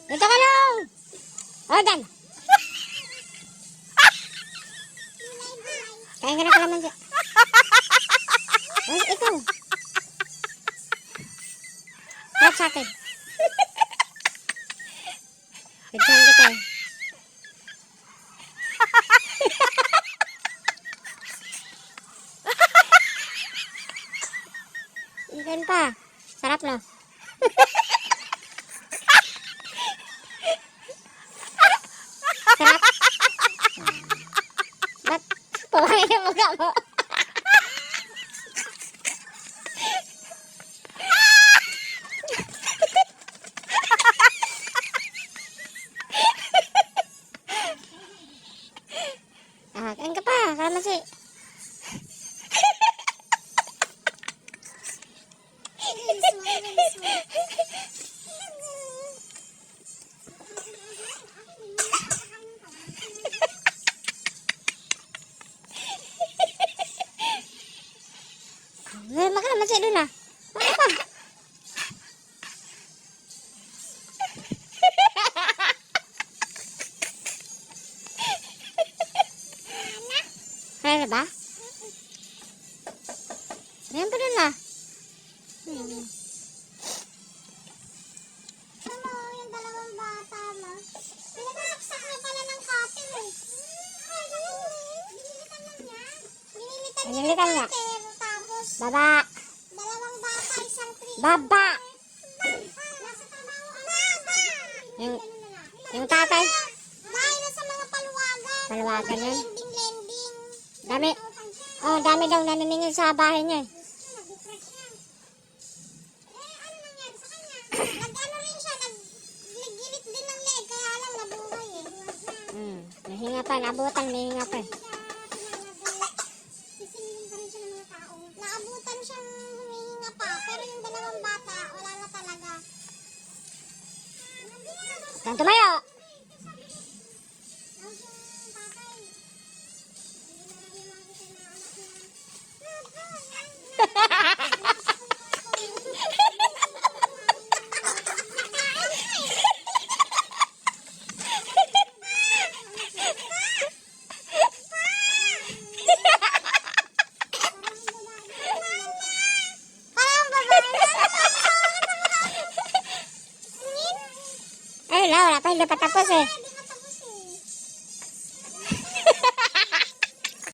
Dito ka lang! O, dan! Kain ka na pala man siya. Ay, ikaw. Lahat sa akin. Pagsahan kita eh. Ikan pa. Sarap no? Sarap? Ba't pawangin yung mukha mo? Kain ka pa. Kalamansi. Makan kalamansi dun ah. Ano pa? Kaya na ba? Ayan pa dun ah. Ano, yung dalawang bata mo. Pinagkasaksak na pala ng cutter eh. Ay, binilitan lang niya. Binilitan niya Binilitan ng niya. cutter. Tapos, Baba. dalawang bata, isang tree. Baba. Nasa trabaho ang baba. Yung tatay. Dahil nasa mga paluwagan. Paluwagan yan. Lending. Dami. Oh, dami daw naniningil sa bahay niya eh. Nag-depress siya. Ano nangyari sa kanya? Nag-ano rin siya, nag-gilit din ng leg, kaya lang nabuhay eh. Nahinga pa, nabutan, nahinga pa eh. Sisingin pa rin siya ng mga tao. Naabutan siyang humihinga pa, pero yung dalawang bata, wala na talaga. Saan tumayo? Ay, wala pa, hindi pa tapos eh.